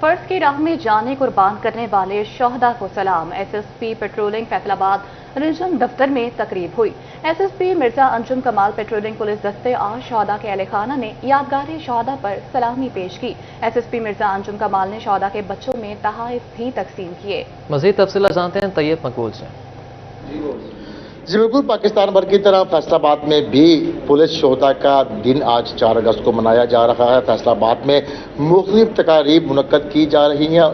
فرض کی راہ میں جانے قربان کرنے والے شہداء کو سلام۔ SSP پیٹرولنگ فیصل آباد ریجن دفتر میں تقریب ہوئی۔ SSP مرزا انجم کمال پیٹرولنگ پولیس دستے اور شہداء کے اہل خانہ نے یادگار شہداء پر سلامی پیش کی۔ SSP مرزا انجم کمال نے شہداء کے بچوں میں تحائف بھی تقسیم کیے۔ مزید تفصیلات جانتے ہیں طیب مقبول سے۔ جی بالکل، پاکستان بھر کی طرح فیصل آباد میں بھی پولیس شہداء کا دن آج 4 اگست کو منایا جا رہا ہے۔ فیصل آباد میں مختلف تقاریب منعقد کی جا رہی ہیں۔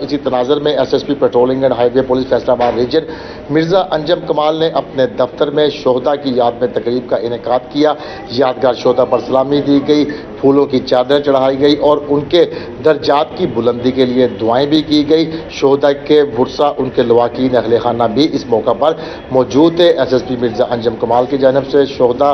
اسی تناظر میں SSP patrolling and high way police Faisal آباد ریجن مرزا انجم کمال نے اپنے دفتر میں شہداء کی یاد میں تقریب کا انعقاد کیا۔ یادگار شہداء پر سلامی دی گئی، پھولوں کی چادر چڑھائی گئی اور ان کے درجات کی بلندی کے لیے دعائیں بھی کی گئی۔ شہداء کے ورثاء، ان کے لواحقین اہل خانہ بھی اس موقع پر موجود تھے۔ SSP مرزا انجم کمال کی جانب سے شہداء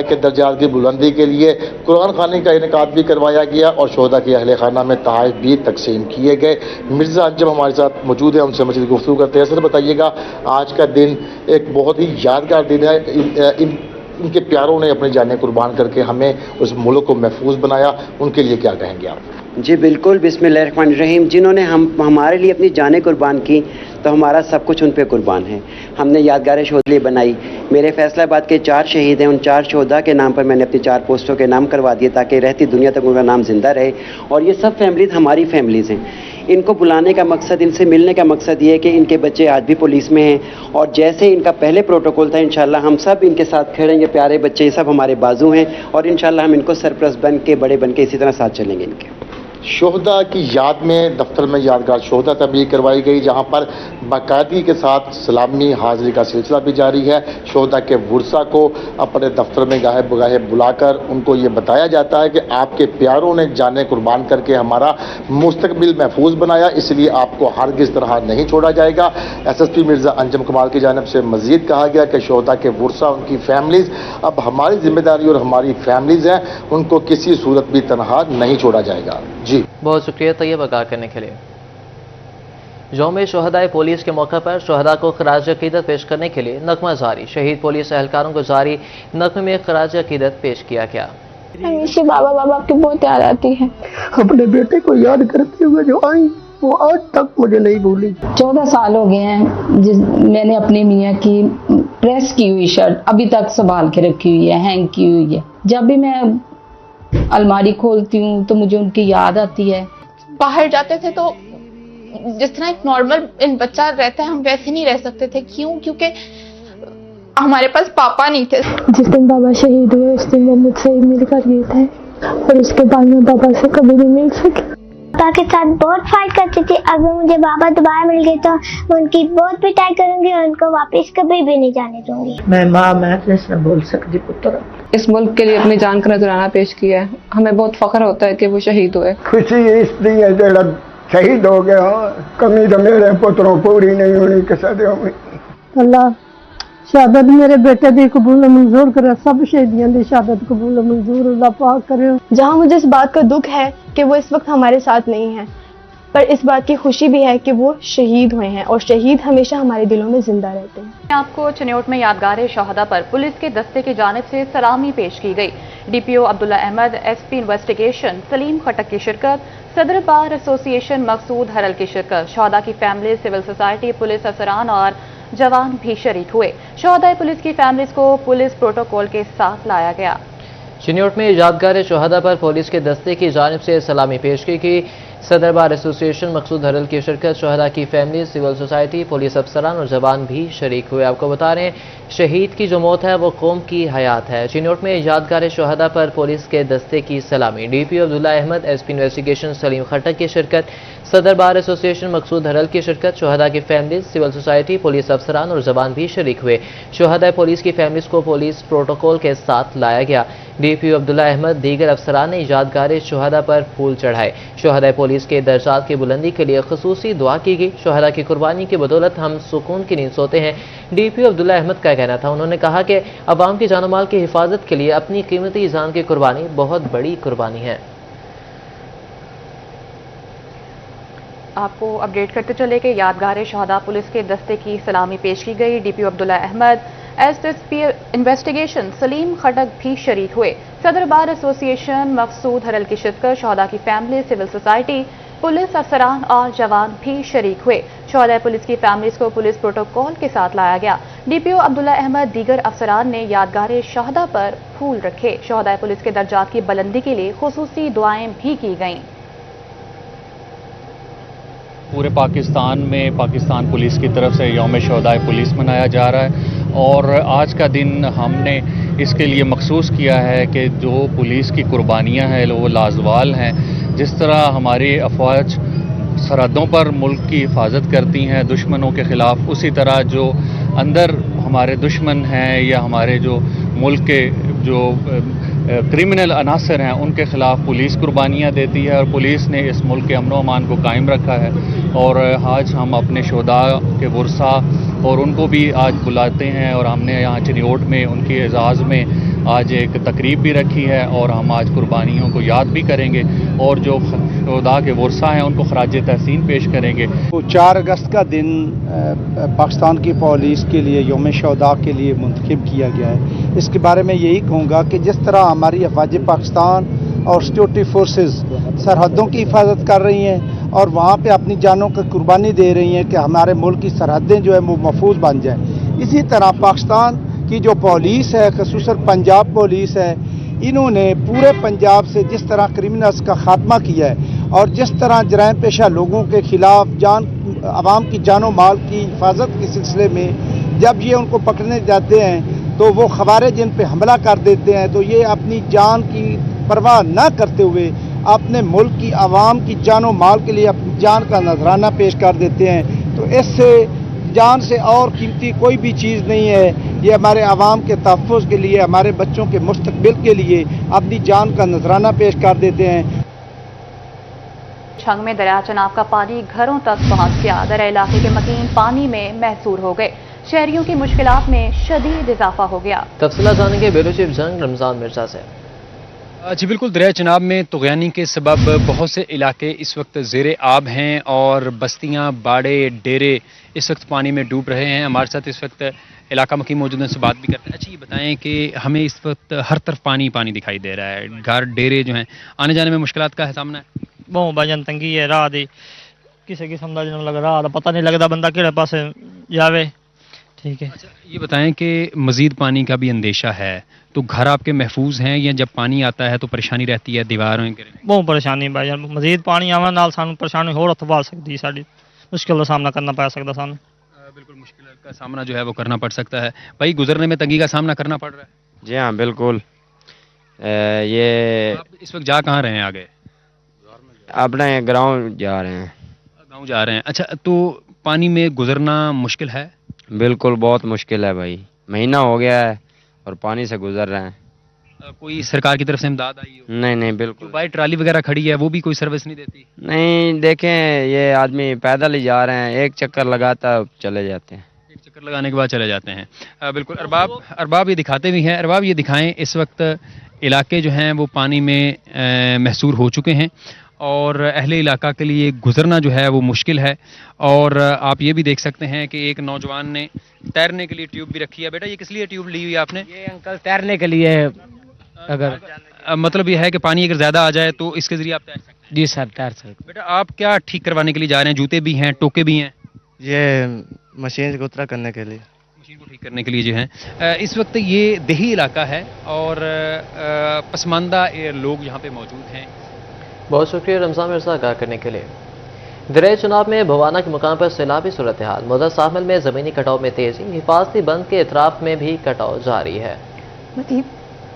کے درجات کی بلندی کے لیے قرآن خوانی کا انعقاد بھی کروایا گیا اور شہداء کے اہل خانہ میں تحائف بھی تقسیم کیے گئے۔ مرزا انجم ہمارے ساتھ موجود ہیں، ان سے مزید گفتگو کرتے ہیں۔ سر بتائیے گا، آج کا دن ایک بہت ہی یادگار دن ہے۔ ان کے پیاروں نے اپنی جانیں قربان کر کے ہمیں اس ملک کو محفوظ بنایا، ان کے لیے کیا کہیں گے آپ؟ جی بالکل، بسم اللہ الرحمن الرحیم۔ جنہوں نے ہمارے لیے اپنی جانیں قربان کی تو ہمارا سب کچھ ان پہ قربان ہے۔ ہم نے یادگار شہداء بنائی۔ میرے فیصل آباد کے 4 شہید ہیں، ان 4 شہداء کے نام پر میں نے اپنی 4 پوسٹوں کے نام کروا دیے تاکہ رہتی دنیا تک ان کا نام زندہ رہے۔ اور یہ سب فیملیز ہماری فیملیز ہیں۔ ان کو بلانے کا مقصد، ان سے ملنے کا مقصد یہ ہے کہ ان کے بچے آج بھی پولیس میں ہیں اور جیسے ان کا پہلے پروٹوکول تھا، انشاءاللہ ہم سب ان کے ساتھ کھڑیں گے۔ پیارے بچے یہ سب ہمارے بازو ہیں اور انشاءاللہ ہم ان کو سرپرست بن کے، بڑے بن کے اسی طرح ساتھ چلیں گے ان کے۔ شہداء کی یاد میں دفتر میں یادگار شہداء تبلیغ کروائی گئی، جہاں پر باقاعدگی کے ساتھ سلامی حاضری کا سلسلہ بھی جاری ہے۔ شہداء کے ورثاء کو اپنے دفتر میں گاہے بگاہے بلا کر ان کو یہ بتایا جاتا ہے کہ آپ کے پیاروں نے جانیں قربان کر کے ہمارا مستقبل محفوظ بنایا، اس لیے آپ کو ہرگز طرح نہیں چھوڑا جائے گا۔ SSP مرزا انجم کمال کی جانب سے مزید کہا گیا کہ شہداء کے ورثاء، ان کی فیملیز اب ہماری ذمہ داری اور ہماری فیملیز ہیں، ان کو کسی صورت بھی تنہا نہیں چھوڑا جائے گا۔ جی بہت شکریہ طیب آگاہ کرنے کے لیے۔ یوم شہداء پولیس کے موقع پر شہداء کو خراج عقیدت پیش کرنے کے لیے نغمہ جاری، شہید پولیس اہلکاروں کو جاری نغمے میں خراج عقیدت پیش کیا گیا۔ ہمیشہ بابا بابا کی بہت یاد آتی ہے۔ اپنے بیٹے کو یاد کرتے ہوئے جو آئی وہ آج تک مجھے نہیں بھولی۔ 14 سال ہو گئے ہیں میں نے اپنے میاں کی پریس کی ہوئی شرٹ ابھی تک سنبھال کے رکھی ہوئی ہے، ہینگ کی ہوئی ہے۔ جب بھی میں الماری کھولتی ہوں تو مجھے ان کی یاد آتی ہے۔ باہر جاتے تھے تو جس طرح ایک نارمل بچہ رہتا ہے ہم ویسے نہیں رہ سکتے تھے۔ کیونکہ ہمارے پاس پاپا نہیں تھے۔ جس دن بابا شہید ہوئے اس دن وہ مجھ سے مل کر گئے تھے اور اس کے بعد میں بابا سے کبھی نہیں مل سکی۔ پاپا کے ساتھ بہت فائٹ کرتی تھی، اگر مجھے بابا دوبارہ مل گئے تو میں ان کی بہت پٹائی کروں گی اور ان کو واپس کبھی بھی نہیں جانے دوں گی۔ میں ماں محسوس نہ بول سکتی پتر۔ اس ملک کے لیے اپنی جان کا نذرانہ پیش کیا ہے۔ ہمیں بہت فخر ہوتا ہے کہ وہ شہید ہوئے۔ خوشی اس لیے جڑا شہید ہو گیا، کمی تو میرے پتروں پوری نہیں ہونی کسا دے ہوئی۔ اللہ شہادت میرے بیٹے دی قبول و منظور کرے، سب شہیدیاں دی شہادت قبول و منظور اللہ پاک کرے۔ جہاں مجھے اس بات کا دکھ ہے کہ وہ اس وقت ہمارے ساتھ نہیں ہیں، پر اس بات کی خوشی بھی ہے کہ وہ شہید ہوئے ہیں اور شہید ہمیشہ ہمارے دلوں میں زندہ رہتے ہیں۔ آپ کو چنیوٹ میں یادگار شہداء پر پولیس کے دستے کی جانب سے سلامی پیش کی گئی۔ DPO عبداللہ احمد، SP انویسٹیگیشن سلیم خٹک کی شرکت، صدر بار ایسوسی ایشن مقصود حرل کی شرکت، شہداء کی فیملی، سول سوسائٹی، پولیس افسران اور جوان بھی شریک ہوئے۔ شہداء پولیس کی فیملیز کو پولیس پروٹوکول کے ساتھ لایا گیا۔ چنیوٹ میں یادگار شہداء پر پولیس کے دستے کی جانب سے سلامی پیش کی گئی۔ صدر بار ایسوسی ایشن مقصود حرل کی شرکت، شہداء کی فیملی، سول سوسائٹی، پولیس افسران اور جوان بھی شریک ہوئے۔ آپ کو بتا رہے ہیں شہید کی جو موت ہے وہ قوم کی حیات ہے۔ چنیوٹ میں یادگار شہداء پر پولیس کے دستے کی سلامی، DPO عبداللہ احمد، SP انویسٹیگیشن سلیم خٹک کی شرکت، صدر بار ایسوسی ایشن مقصود حرل کی شرکت، شہداء کی فیملیز، سول سوسائٹی، پولیس افسران اور جوان بھی شریک ہوئے۔ شہداء پولیس کی فیملیز کو پولیس پروٹوکول کے ساتھ لایا گیا۔ DPO عبداللہ احمد دیگر افسران نے یادگار شہداء پر پھول چڑھائے۔ شہداء پولیس کے درجات کی بلندی کے لیے خصوصی دعا کی گئی۔ شہداء کی قربانی کی بدولت ہم سکون کی نیند سوتے ہیں، DPO عبداللہ احمد کا کہنا تھا۔ انہوں نے کہا کہ عوام کی جان و مال کی حفاظت کے لیے اپنی قیمتی جان کی قربانی بہت بڑی قربانی ہے۔ آپ کو اپڈیٹ کرتے چلے کہ یادگار شہداء پولیس کے دستے کی سلامی پیش کی گئی۔ DPO عبداللہ احمد، SP انویسٹیگیشن سلیم خٹک بھی شریک ہوئے۔ صدر بار ایسوسی ایشن مقصود حرل کی شرکت، شہداء کی فیملی، سول سوسائٹی، पुलिस अफसरान और जवान भी शरीक हुए। शोहदा पुलिस की फैमिलीज को पुलिस प्रोटोकॉल के साथ लाया गया। डीपीओ अब्दुल्ला अहमद दीगर अफसरान ने यादगार शोहदा पर फूल रखे। शोहदा पुलिस के दर्जात की बुलंदी के लिए खुसूसी दुआएं भी की गईं। पूरे पाकिस्तान में पाकिस्तान पुलिस की तरफ से यौम शोहदाए पुलिस मनाया जा रहा है और आज का दिन हमने इसके लिए मखसूस किया है कि जो पुलिस की कुर्बानियां हैं वो लाजवाल हैं। जिस तरह हमारी अफवाज सरहदों पर मुल्क की हिफाजत करती हैं दुश्मनों के ख़िलाफ़, उसी तरह जो अंदर हमारे दुश्मन हैं या हमारे जो मुल्क के जो क्रिमिनल अनासर हैं उनके ख़िलाफ़ पुलिस कुर्बानियाँ देती है और पुलिस ने इस मुल्क के अमन व अमान को कायम रखा है। और आज हम अपने शोहदा के वर्सा और उनको भी आज बुलाते हैं और हमने यहाँ चिनियोट में उनके एजाज़ में आज एक तकरीब भी रखी है और हम आज कुर्बानियों को याद भी करेंगे और जो शोहदा के वर्सा हैं उनको खराज तहसीन पेश करेंगे। 4 अगस्त का दिन पाकिस्तान की पुलिस के लिए यौम शोहदा के लिए मुंतखब किया गया है। इसके बारे में यही कहूँगा कि जिस तरह हमारी अफवाज पाकिस्तान और सिक्योरिटी फोर्सेस सरहदों की हिफाजत कर रही हैं और वहाँ पे अपनी जानों की कुर्बानी दे रही हैं कि हमारे मुल्क की सरहदें जो है वो महफूज बन जाएँ, इसी तरह पाकिस्तान की जो पुलिस है, ख़ुसूसन पंजाब पुलिस है, इन्होंने पूरे पंजाब से जिस तरह क्रिमिनल्स का खात्मा किया है और जिस तरह जराइम पेशा लोगों के खिलाफ आवाम की जानो माल की हिफाजत के सिलसिले में जब ये उनको पकड़ने जाते हैं तो वो खवारिज इन पे हमला कर देते हैं, तो ये अपनी जान की परवाह न करते हुए अपने मुल्क की आवाम की जानो माल के लिए अपनी जान का नजराना पेश कर देते हैं। तो इससे जान से और कीमती कोई भी चीज़ नहीं है। ये हमारे आवाम के तहफ़्फ़ुज़ के लिए, हमारे बच्चों के मुस्तक़बिल के लिए अपनी जान का नजराना पेश कर देते हैं। छंग में दरिया चनाब का पानी घरों तक पहुंच गया। दरिया इलाके के मकीन पानी में महसूर हो गए। शहरियों की मुश्किलात में शदीद इजाफा हो गया। तफसीला जानेंगे ब्यूरो चीफ जंग रमजान मिर्जा से। जी बिल्कुल, दरिया चनाब में तुग़यानी के सबब बहुत से इलाके इस वक्त ज़ेरे आब हैं और बस्तियां, बाड़े, डेरे इस वक्त पानी में डूब रहे हैं। हमारे साथ इस वक्त इलाका मकीम मौजूद हैं, से बात भी करते हैं। अच्छा, ये बताएं कि हमें इस वक्त हर तरफ पानी पानी दिखाई दे रहा है, घर डेरे जो हैं, आने जाने में मुश्किलात का है सामना है? बहुत भाईजान तंगी है, राह दी किसी किस्म का जिन्होंने लग रहा पता नहीं लगता बंदा किहड़े पास जावे। ठीक है। अच्छा, ये बताएं कि मज़ीद पानी का भी अंदेशा है, तो घर आपके महफूज हैं या जब पानी आता है तो परेशानी रहती है दीवारों के? बहुत परेशानी भाई जान, मजीद पानी आवन नाल सानू परेशानी होर अथवा सकती है, साड़ी मुश्किल का सामना करना पड़ सकता सानू। बिल्कुल, मुश्किल का सामना जो है वो करना पड़ सकता है। भाई, गुजरने में तंगी का सामना करना पड़ रहा है? जी हाँ बिल्कुल। ये आप इस वक्त जा कहाँ रहे हैं? आगे अपने गाँव जा रहे हैं। गाँव जा रहे हैं। अच्छा, तो पानी में गुजरना मुश्किल है? बिल्कुल बहुत मुश्किल है भाई, महीना हो गया है और पानी से गुजर रहे हैं। कोई सरकार की तरफ से इमदाद आई हो? नहीं बिल्कुल। भाई, ट्राली वगैरह खड़ी है, वो भी कोई सर्विस नहीं देती? नहीं, देखें ये आदमी पैदल ही जा रहे हैं, एक चक्कर लगाता चले जाते हैं। एक चक्कर लगाने के बाद चले जाते हैं। बिल्कुल। अरबाब ये दिखाते भी हैं। अरबाब, ये दिखाएं, इस वक्त इलाके जो हैं वो पानी में महसूर हो चुके हैं और अहले इलाका के लिए गुजरना जो है वो मुश्किल है। और आप ये भी देख सकते हैं कि एक नौजवान ने तैरने के लिए ट्यूब भी रखी है। बेटा, ये किस लिए ट्यूब ली हुई है आपने? ये अंकल तैरने के लिए, अगर मतलब ये है कि पानी अगर ज़्यादा आ जाए तो इसके ज़रिए आप तैर सकते हैं? जी सर, तैर सकते। बेटा, आप क्या ठीक करवाने के लिए जा रहे हैं? जूते भी हैं, टोके भी हैं? ये मशीन को उतरा करने के लिए, मशीन को ठीक करने के लिए जो है। इस वक्त ये देही इलाका है और पसमानदा लोग यहाँ पे मौजूद हैं। बहुत शुक्रिया रमजान मिर्जा आगाह करने के लिए। दरिया चनाब में भवाना के मुकाम पर सैलाबी सूरत हाल। मुदत शामिल में ज़मीनी कटाव में तेजी, हिफाजती बंद के इतराफ में भी कटाव जारी है।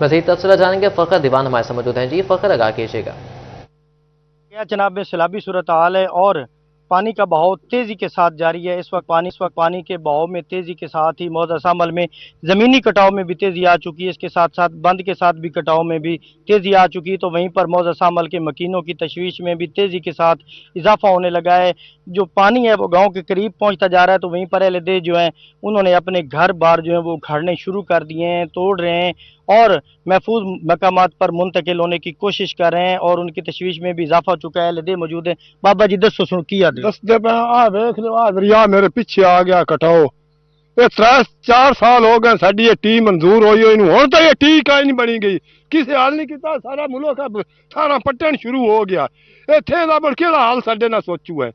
मज़ीद तफसीला जानेंगे, फ़खर दीवान हमारे साथ मौजूद हैं। जी फ़खर, आगाह कीजिएगा। दरिया चनाब में सैलाबी सूरत हाल है और पानी का बहाव तेज़ी के साथ जारी है। इस वक्त पानी के बहाव में तेज़ी के साथ ही मौजूदा शामल में ज़मीनी कटाव में भी तेज़ी आ चुकी है। इसके साथ साथ बंद के साथ भी कटाव में भी तेज़ी आ चुकी है। तो वहीं पर मौजूदा शामल के मकीनों की तशवीश में भी तेज़ी के साथ इजाफा होने लगा है। जो पानी है वो गाँव के करीब पहुँचता जा रहा है। तो वहीं पर अहले देश जो हैं उन्होंने अपने घर बार जो है वो उखाड़ने शुरू कर दिए हैं, तोड़ रहे हैं और महफूज मकामात पर मुंतकिल होने की कोशिश कर रहे हैं और उनकी तशवीश में भी इजाफा हो चुका है। लदे मौजूद है। बाबा जी, दसो सुन की दसते पे आ देख लो, आ दरिया मेरे पीछे आ गया कटाओ, ਇਹ 4 ਸਾਲ ਹੋ ਗਏ ਸਾਡੀ ਇਹ ਟੀ ਮਨਜ਼ੂਰ ਹੋਈ ਹੋਈ ਨੂੰ, ਹੁਣ ਤਾਂ ਇਹ ਟੀ ਕਾਇ ਨਹੀਂ ਬਣੀ ਗਈ, ਕਿਸੇ ਹਾਲ ਨਹੀਂ ਕੀਤਾ। ਸਾਰਾ ਮੁਲਕ ਥਾਣਾ ਪੱਟਣ ਸ਼ੁਰੂ ਹੋ ਗਿਆ, ਇੱਥੇ ਦਾ ਬੜ ਕਿਹੜਾ ਹਾਲ ਸਾਡੇ ਨਾਲ ਸੋਚੂ ਹੈ।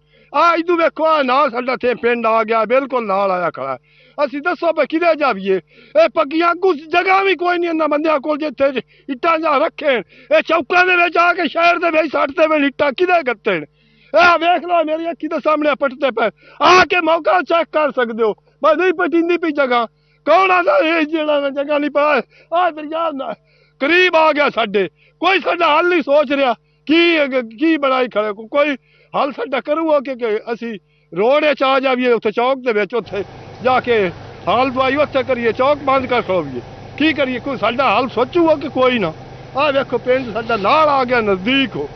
ਇਦੋਂ ਵੇਖੋ ਆ ਨਾਲ ਸਾਡਾ ਤੇ ਪਿੰਡ ਆ ਗਿਆ, ਬਿਲਕੁਲ ਨਾਲ ਆਇਆ ਖੜਾ। ਅਸੀਂ ਦੱਸੋ ਬਈ ਕਿਤੇ ਜਾਈਏ? ਇਹ ਪੱਕੀਆਂ ਕੁਝ ਜਗ੍ਹਾ ਵੀ ਕੋਈ ਨਹੀਂ ਇਹਨਾਂ ਬੰਦਿਆਂ ਕੋਲ ਜਿੱਥੇ ਇੱਟਾਂ ਜਾ ਰੱਖਣ। ਇਹ ਚੌਕਾਂ ਦੇ ਵਿੱਚ ਆ ਕੇ ਸ਼ਹਿਰ ਦੇ ਵਿੱਚ ਸੱਟਦੇ ਵੇ ਇੱਟਾਂ ਕਿਤੇ ਗੱਤਣ। ਇਹ ਵੇਖ ਲਓ ਮੇਰੀ ਅੱਖੀ ਦੇ ਸਾਹਮਣੇ ਪੱਟਦੇ ਪਏ, ਆ ਕੇ ਮੌਕਾ ਚੈੱਕ ਕਰ ਸਕਦੇ ਹੋ। ਬਸ ਨਹੀਂ ਪਟੀਂਦੀ ਪਈ ਜਗ੍ਹਾ, ਕੌਣ ਆਦਾ ਇਹ ਜਿਹੜਾ ਜਗ੍ਹਾ ਨਹੀਂ ਪਾ ਆ ਦਰਿਆ ਕਰੀਬ ਆ ਗਿਆ ਸਾਡੇ, ਕੋਈ ਸਾਡਾ ਹੱਲ ਨਹੀਂ ਸੋਚ ਰਿਹਾ। ਕੀ ਬਣਾਈ ਖੜੇ, ਕੋਈ ਹੱਲ ਸਾਡਾ ਕਰੂਗਾ ਕਿ ਅਸੀਂ ਰੋਡ 'ਚ ਆ ਜਾਈਏ, ਉੱਥੇ ਚੌਕ ਦੇ ਵਿੱਚ ਉੱਥੇ ਜਾ ਕੇ ਹਾਲ ਦਵਾਈ ਉੱਥੇ ਕਰੀਏ, ਚੌਕ ਬੰਦ ਕਰ ਖਲੋਈਏ, ਕੀ ਕਰੀਏ? ਕੋਈ ਸਾਡਾ ਹੱਲ ਸੋਚੂਗਾ ਕਿ ਕੋਈ ਨਾ। ਆ ਵੇਖੋ ਪਿੰਡ ਸਾਡਾ ਨਾਲ ਆ ਗਿਆ, नजदीक हो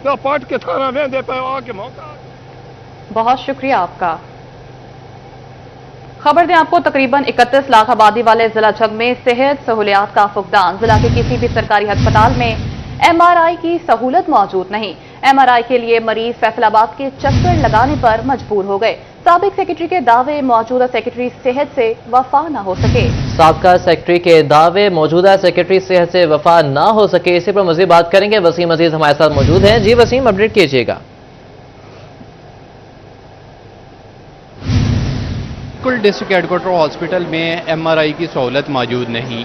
तो पट के थाना वेंदे पे आके मौका। बहुत शुक्रिया आपका। खबर दें आपको, तकरीबन 31 लाख आबादी वाले जिला झंग में सेहत सहूलियात का फुकदान। जिला के किसी भी सरकारी अस्पताल में MRI की सहूलत मौजूद नहीं। MRI के लिए मरीज फैसलाबाद के चक्कर लगाने पर मजबूर हो गए। साबिक सेक्रेटरी के दावे मौजूदा सेक्रेटरी सेहत से वफा न हो सके। साबका सेक्रेटरी के दावे मौजूदा सेक्रेटरी सेहत से वफा न हो सके, इसी पर मजीद बात करेंगे। वसीम अजीज हमारे साथ मौजूद हैं। जी वसीम, अपडेट कीजिएगा। कुल डिस्ट्रिक्ट हेडक्वार्टर हॉस्पिटल में MRI की सहूलत मौजूद नहीं।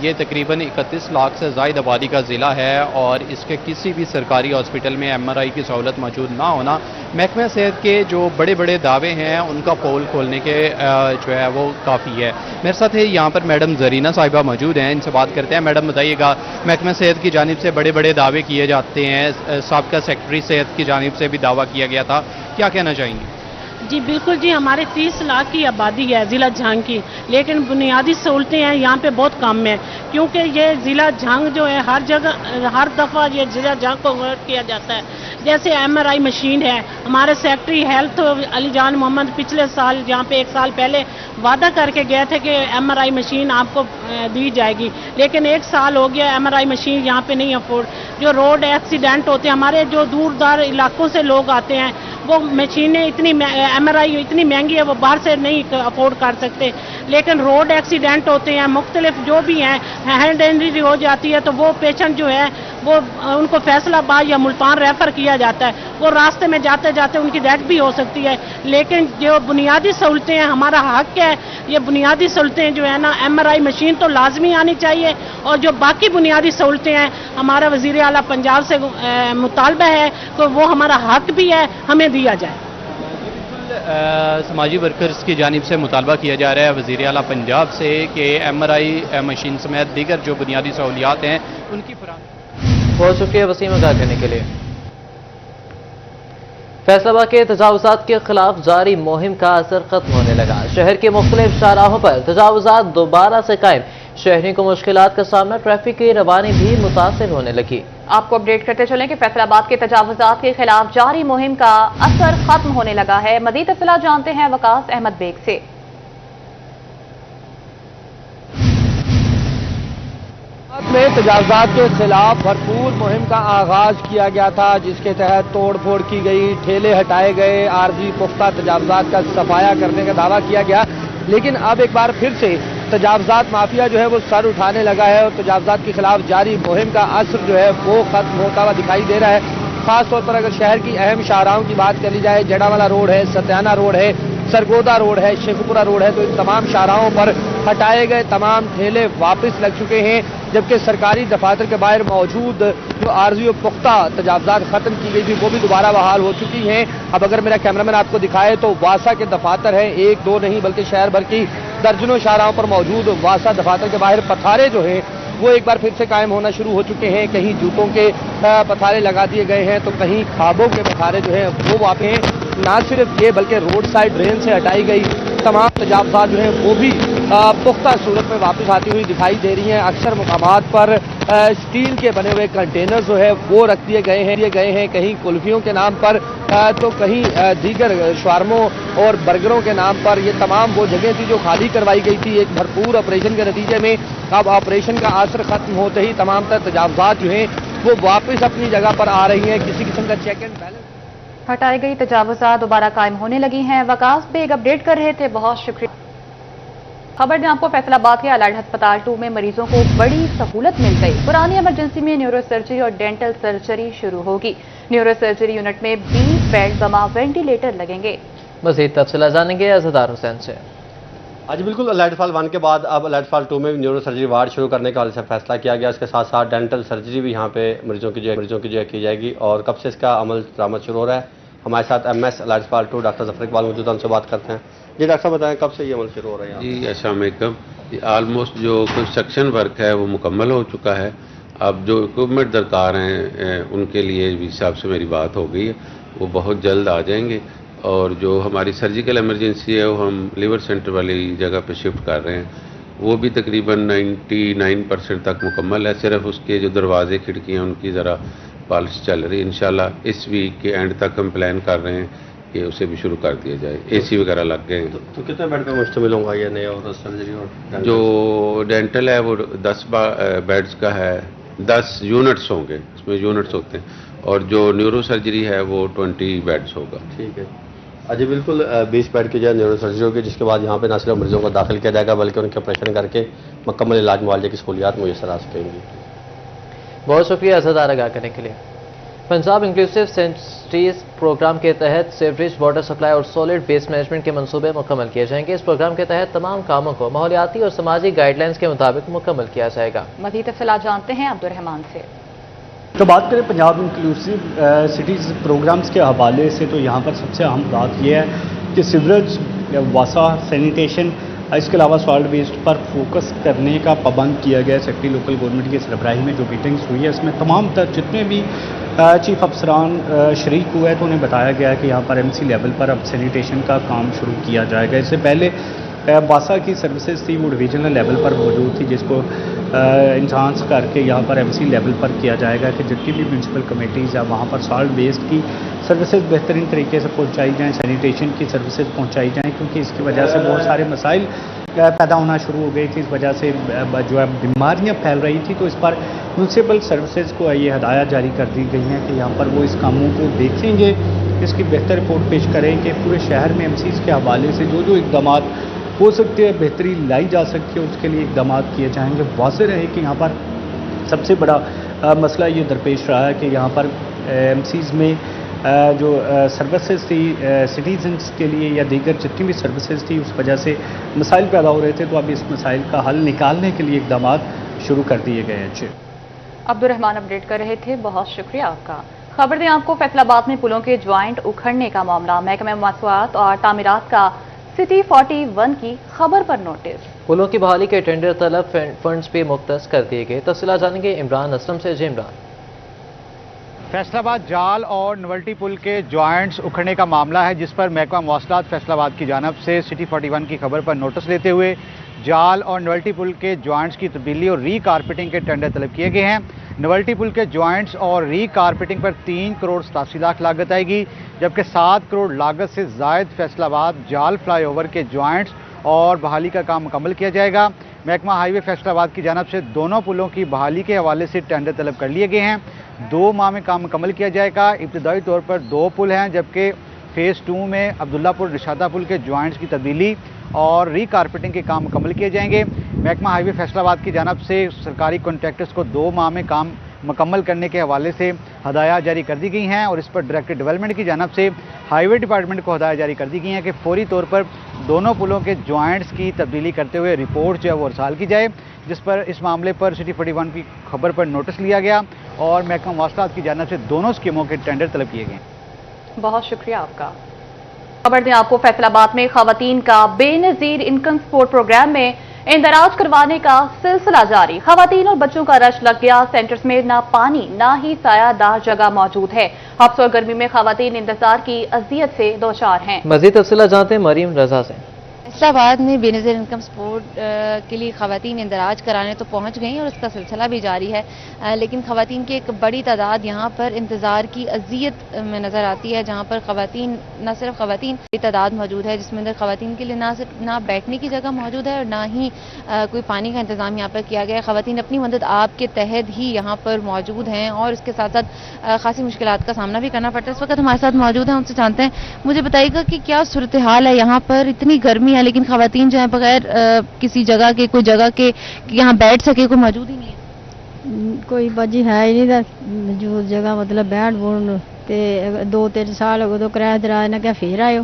ये तकरीबन 31 लाख से ज़ायद आबादी का ज़िला है और इसके किसी भी सरकारी हॉस्पिटल में MRI की सहूलत मौजूद ना होना महकमा सेहत के जो बड़े बड़े दावे हैं उनका पोल खोलने के जो है वो काफ़ी है। मेरे साथ है यहाँ पर मैडम जरीना साहिबा मौजूद हैं, इनसे बात करते हैं। मैडम बताइएगा, महकमा सेहत की जानिब से बड़े बड़े दावे किए जाते हैं, साबका सेक्रेटरी सेहत की जानिब से भी दावा किया गया था, क्या कहना चाहेंगे? जी बिल्कुल जी, हमारे 30 लाख की आबादी है ज़िला झांग की, लेकिन बुनियादी सहूलतें हैं यहाँ पे बहुत कम है, क्योंकि ये ज़िला झांग जो है हर जगह हर दफ़ा ये ज़िला झांग को कन्वर्ट किया जाता है। जैसे MRI मशीन है, हमारे सेक्रेटरी हेल्थ अली जान मोहम्मद पिछले साल यहाँ पे 1 साल पहले वादा करके गए थे कि MRI मशीन आपको दी जाएगी, लेकिन 1 साल हो गया MRI मशीन यहाँ पे नहीं अफोर्ड। जो रोड एक्सीडेंट होते हैं, हमारे जो दूरदार इलाकों से लोग आते हैं, वो मशीनें इतनी MRI इतनी महंगी है वो बाहर से नहीं अफोर्ड कर सकते। लेकिन रोड एक्सीडेंट होते हैं, मुख्तलिफ जो भी हैं, हैंड इंजरी हो जाती है तो वो पेशेंट जो है वो उनको फैसलाबाद या मुल्तान रेफर किया जाता है, वो रास्ते में जाते जाते उनकी डेथ भी हो सकती है। लेकिन जो बुनियादी सहूलतें हैं, हमारा हक है, ये बुनियादी सहूलतें जो है ना, MRI मशीन तो लाजमी आनी चाहिए, और जो बाकी बुनियादी सहूलतें हैं हमारा वज़ीर आला पंजाब से मुतालबा है तो वो हमारा हक भी है, हमें दिया जाए। समाजी वर्कर्स की जानिब से मुतालबा किया जा रहा है वज़ीर आला पंजाब से कि MRI मशीन समेत दीगर जो बुनियादी सहूलियात हैं उनकी फराहमी। बहुत शुक्रिया वसीम आगाह करने के लिए। फैसलाबाद के तजावुज़ात के खिलाफ जारी मुहिम का असर खत्म होने लगा। शहर के मुख्तलिफ शाहराहों पर तजावुज़ात दोबारा से कायम, शहरियों को मुश्किलात का सामना, ट्रैफिक की रवानी भी मुतासिर होने लगी। आपको अपडेट करते चलें कि फैसलाबाद के तजावुज़ात के खिलाफ जारी मुहिम का असर खत्म होने लगा है। मज़ीद तफसीलात जानते हैं वकास अहमद बेग से। में तजावुज़ात के खिलाफ भरपूर मुहिम का आगाज किया गया था, जिसके तहत तोड़ फोड़ की गई, ठेले हटाए गए, आरजी पुख्ता तजावुज़ात का सफाया करने का दावा किया गया। लेकिन अब एक बार फिर से तजावुज़ात माफिया जो है वो सर उठाने लगा है और तजावुज़ात के खिलाफ जारी मुहिम का असर जो है वो खत्म होता हुआ दिखाई दे रहा है। खास तौर पर अगर शहर की अहम शाहराहों की बात कर ली जाए, जड़ावाला रोड है, सत्याना रोड है, सरगोदा रोड है, शेखुपुरा रोड है, तो इन तमाम शाहराहों पर हटाए गए तमाम ठेले वापस लग चुके हैं, जबकि सरकारी दफातर के बाहर मौजूद जो आरजी और पुख्ता तजावुज़ात खत्म की गई थी वो भी दोबारा बहाल हो चुकी हैं। अब अगर मेरा कैमरामैन आपको दिखाए तो वासा के दफातर हैं, 1-2 नहीं बल्कि शहर भर की दर्जनों शाहराहों पर मौजूद वासा दफातर के बाहर पथारे जो हैं वो एक बार फिर से कायम होना शुरू हो चुके हैं। कहीं जूतों के पथारे लगा दिए गए हैं तो कहीं खाबों के पथारे जो हैं वो वापस हैं। ना सिर्फ ये बल्कि रोड साइड ड्रेन से हटाई गई तमाम तजावुज़ात जो हैं वो भी पुख्ता सूरत में वापस आती हुई दिखाई दे रही हैं। अक्सर मुकामात पर स्टील के बने हुए कंटेनर जो है वो रख दिए गए हैं, कहीं कुल्फियों के नाम पर तो कहीं दीगर शवारमों और बर्गरों के नाम पर। ये तमाम वो जगह थी जो खाली करवाई गई थी एक भरपूर ऑपरेशन के नतीजे में। अब ऑपरेशन का असर खत्म होते ही तमाम तर तजावुज़ात जो हैं वो वापस अपनी जगह पर आ रही हैं। किसी किस्म का चेक एंड बैलेंस हटाई गई तजावुज़ात दोबारा कायम होने लगी हैं। वकास बेग अपडेट कर रहे थे, बहुत शुक्रिया। खबर ने आपको फैसलाबाद के अलर्ट अस्पताल 2 में मरीजों को बड़ी सहूलत मिल गई। पुरानी इमरजेंसी में न्यूरो सर्जरी और डेंटल सर्जरी शुरू होगी। न्यूरो सर्जरी यूनिट में 20 बेड जमा वेंटिलेटर लगेंगे। मजीद तफसीलात जानेंगे अज़हर हुसैन से। आज बिल्कुल अलर्ट फाल 1 के बाद अब अलर्ट फाल 2 में न्यूरो सर्जरी वार्ड शुरू करने का फैसला किया गया। इसके साथ साथ डेंटल सर्जरी भी यहाँ पे मरीजों की जो की जाएगी। और कब से इसका अमल दरामद शुरू हो रहा है, हमारे साथ MS अलर्ट फाल 2 डॉक्टर जफर इकबाल मौजूद हैं, उनसे बात करते हैं। जी डॉक्टर साहब बताएं, कब से ये अमल शुरू हो रहा है? जी अस्सलाम वालेकुम। ऑलमोस्ट जो कंस्ट्रक्शन वर्क है वो मुकम्मल हो चुका है। अब जो इक्विपमेंट दरकार हैं उनके लिए भी साहब से मेरी बात हो गई है, वो बहुत जल्द आ जाएंगे। और जो हमारी सर्जिकल इमरजेंसी है वो हम लिवर सेंटर वाली जगह पे शिफ्ट कर रहे हैं, वो भी तकरीबन 99% तक मुकम्मल है। सिर्फ उसके जो दरवाजे खिड़कियाँ उनकी ज़रा पॉलिश चल रही है। इंशाल्लाह इस वीक के एंड तक हम प्लान कर रहे हैं कि उसे भी शुरू कर दिया जाए। AC वगैरह लग गए हैं। तो कितने बेड का मुश्तमिल होगा ये नया और सर्जरी और जो डेंटल है वो 10 बेड्स का है, 10 यूनिट्स होंगे, उसमें यूनिट्स होते हैं। और जो न्यूरो सर्जरी है वो 20 बेड्स होगा। ठीक है। अजी बिल्कुल 20 बेड की जो न्यूरो सर्जरी होगी, जिसके बाद यहाँ पे न सिर्फ मरीजों को दाखिल किया जाएगा बल्कि उनके ऑपरेशन करके मुकम्मल इलाज मुआवजे की सहूलियात मुयसर आ सकेंगी। बहुत शुक्रिया अज़हर आगाह करने के लिए। पंजाब इंक्लूसिव सिटीज प्रोग्राम के तहत सीवरेज, वाटर सप्लाई और सॉलिड वेस्ट मैनेजमेंट के मंसूबे मुकम्मल किए जाएंगे। इस प्रोग्राम के तहत तमाम कामों को माहौलियाती और समाजी गाइडलाइंस के मुताबिक मुकम्मल किया जाएगा। मज़ीद तफसीलात जानते हैं अब्दुर्रहमान से। तो बात करें पंजाब इंक्लूसिव सिटीज़ प्रोग्राम्स के हवाले से, तो यहाँ पर सबसे अहम बात यह है कि सीवरेज, वासा, सैनिटेशन, इसके अलावा सॉलिड वेस्ट पर फोकस करने का पाबंद किया गया। सेक्रेटरी लोकल गवर्नमेंट की सरबराही में जो मीटिंग्स हुई है उसमें तमाम तर जितने भी चीफ अफसरान शरीक हुए हैं तो उन्हें बताया गया है कि यहाँ पर MC लेवल पर अब सैनिटेशन का काम शुरू किया जाएगा। इससे पहले वासा की सर्विसेज थी वो डिविजनल लेवल पर मौजूद थी, जिसको इंहांस करके यहाँ पर MC लेवल पर किया जाएगा कि जितनी भी म्यूनसिपल कमेटीज़ है वहाँ पर सॉलिड वेस्ट की सर्विसेज बेहतरीन तरीके से पहुँचाई जाएँ, सैनिटेशन की सर्विसेज पहुँचाई जाएँ, क्योंकि इसकी वजह से बहुत सारे मसाइल पैदा होना शुरू हो गई थी। इस वजह से जो है बीमारियाँ फैल रही थी, तो इस पर म्यूनसिपल सर्विसेज को ये हदायत जारी कर दी गई हैं कि यहाँ पर वो इस कामों को देखेंगे, इसकी बेहतर रिपोर्ट पेश करेंगे। पूरे शहर में MCs के हवाले से जो जो इकदाम हो सकते हैं, बेहतरी लाई जा सकती है, उसके लिए इकदाम किए जाएंगे। वाज़ेह रहे कि यहाँ पर सबसे बड़ा मसला ये दरपेश रहा है कि यहाँ पर MCs में जो सर्विसेज थी सिटीजन्स के लिए या दीगर जितनी भी सर्विसेज थी उस वजह से मसाइल पैदा हो रहे थे, तो अब इस मसाइल का हल निकालने के लिए इकदाम शुरू कर दिए गए हैं। अब्दुर्रहमान अपडेट कर रहे थे, बहुत शुक्रिया आपका। खबर दें आपको फैसलाबाद में पुलों के ज्वाइंट उखड़ने का मामला। महकमे मसवात और तामीरात का सिटी 41 की खबर पर नोटिस। पुलों की बहाली के टेंडर तलब फंड्स पे मुख्तस कर दिए गए। तफसीलात जानेंगे इमरान असलम से। जी इमरान। फैसलाबाद जाल और नवल्टी पुल के ज्वाइंट्स उखड़ने का मामला है, जिस पर महकमा मवासलात फैसलाबाद की जानब से सिटी 41 की खबर पर नोटिस लेते हुए जाल और नवल्टी पुल के ज्वाइंट्स की तब्दीली और रीकारपेटिंग के टेंडर तलब किए गए हैं। नवल्टी पुल के ज्वाइंट्स और रीकारपेटिंग पर 3 करोड़ 87 लाख लागत आएगी, जबकि 7 करोड़ लागत से जायद फैसलाबाद जाल फ्लाईओवर के ज्वाइंट्स और बहाली का काम मुकम्मल किया जाएगा। महकमा हाईवे फैसलाबाद की जानब से दोनों पुलों की बहाली के हवाले से टेंडर तलब कर लिए गए हैं। 2 माह में काम मुकम्मल किया जाएगा। इब्तदाई तौर पर 2 पुल हैं, जबकि फेज़ 2 में अब्दुल्लापुर रिशादा पुल के ज्वाइंट्स की तब्दीली और रीकारपेटिंग के काम मुकम्मल किए जाएंगे। महकमा हाईवे फैसलाबाद की जानब से सरकारी कॉन्ट्रैक्टर्स को 2 माह में काम मुकम्मल करने के हवाले से हदायत जारी कर दी गई हैं और इस पर डायरेक्टर डेवलपमेंट की जानब से हाईवे डिपार्टमेंट को हदायत जारी कर दी गई हैं कि फौरी तौर पर दोनों पुलों के ज्वाइंट्स की तब्दीली करते हुए रिपोर्ट जो है वो अरसाल की जाए, जिस पर इस मामले पर सिटी 41 की खबर पर नोटिस लिया गया और महकमा मवासलात की जानब से दोनों स्कीमों के टेंडर तलब किए गए। बहुत शुक्रिया आपका। खबर दें आपको फैसलाबाद में खवातीन का बेनजीर इनकम सपोर्ट प्रोग्राम में इंदराज करवाने का सिलसिला जारी। खवातीन और बच्चों का रश लग गया। सेंटर्स में ना पानी ना ही सायादार जगह मौजूद है। हब्स और गर्मी में खवातीन इंतजार की अजियत से दो चार हैं। मजीद तफसीलात जानते हैं मरीम रजा से। फैसलाबाद में बेनज़ीर इनकम सपोर्ट के लिए खवातीन इंदराज कराने तो पहुंच गई और उसका सिलसिला भी जारी है, लेकिन खवातीन की एक बड़ी तादाद यहाँ पर इंतज़ार की अजियत में नज़र आती है, जहाँ पर खवातीन न सिर्फ खवातीन की तादाद मौजूद है जिसमें अंदर खवातीन के लिए ना बैठने की जगह मौजूद है और ना ही कोई पानी का इंतज़ाम यहाँ पर किया गया है। खवातीन अपनी मदद आप के तहत ही यहाँ पर मौजूद हैं और इसके साथ साथ खासी मुश्किलात का सामना भी करना पड़ता है। इस वक्त हमारे साथ मौजूद हैं, उनसे जानते हैं। मुझे बताइएगा कि क्या सूरत हाल है यहाँ पर, इतनी गर्मी है لیکن خواتین جو ہیں بغیر کسی جگہ کے کوئی جگہ کے یہاں بیٹھ سکے کوئی موجود ہی نہیں ہے. کوئی باجی ہے ہی نہیں جو جگہ مطلب بیٹھ بون تے 2-3 سال ہو گئے تو کرایہ دراج نہ کہ پھر آئے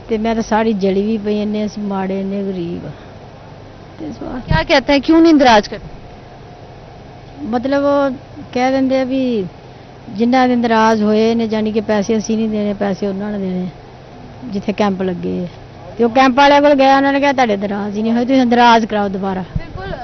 تے میں تو ساری جلی بھی پئی نے اسی ماڑے نے غریب. کیا کہتے ہیں کیوں نہیں اندراج کرتے؟ مطلب وہ کہہ دیں بھی جنہ دے اندراج ہوئے نے جانی کہ پیسے اسی نہیں دینے پیسے انہوں نے دینے جتھے کیمپ لگے تے وہ کیمپ والے کو گیا انہوں نے کہا تہاڈے اندراج ہی نہیں ہوئے تو اندراج کراؤ دوبارہ.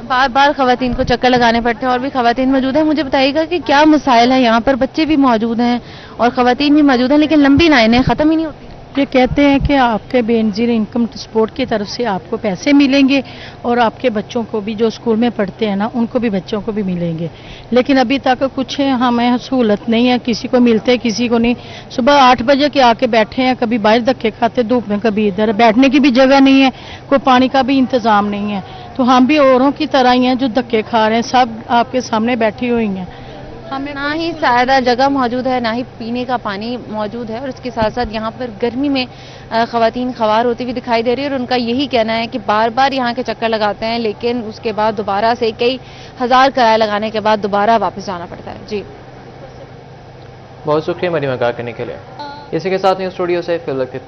بار بار خواتین کو چکر لگانے پڑتے ہیں اور بھی خواتین موجود ہیں. مجھے بتائیے گا کہ کیا مسائل ہیں یہاں پر؟ بچے بھی موجود ہیں اور خواتین بھی موجود ہیں لیکن لمبی لائنیں ختم ہی نہیں ہوتی. یہ کہتے ہیں کہ آپ کے بے نظیر انکم سپورٹ کی طرف سے آپ کو پیسے ملیں گے اور آپ کے بچوں کو بھی جو اسکول میں پڑھتے ہیں نا ان کو بھی بچوں کو بھی ملیں گے, لیکن ابھی تک کچھ ہمیں سہولت نہیں ہے. کسی کو ملتے کسی کو نہیں. صبح 8 بجے کے آ کے بیٹھے ہیں, کبھی باہر دھکے کھاتے دھوپ میں, کبھی ادھر بیٹھنے کی بھی جگہ نہیں ہے, کوئی پانی کا بھی انتظام نہیں ہے. تو ہم بھی اوروں کی طرح ہی ہیں جو دھکے کھا رہے ہیں. سب آپ کے سامنے بیٹھی ہوئی ہیں. نہ ہی سادہ جگہ موجود ہے نہ ہی پینے کا پانی موجود ہے اور اس کے ساتھ ساتھ یہاں پر گرمی میں خواتین خوار ہوتی ہوئی دکھائی دے رہی ہے اور ان کا یہی کہنا ہے کہ بار بار یہاں کے چکر لگاتے ہیں لیکن اس کے بعد دوبارہ سے کئی ہزار کرایہ لگانے کے بعد دوبارہ واپس جانا پڑتا ہے. جی بہت شکریہ مریمہ کار کرنے کے لیے. اسی کے ساتھ نیوز اسٹوڈیو سے فی الوقت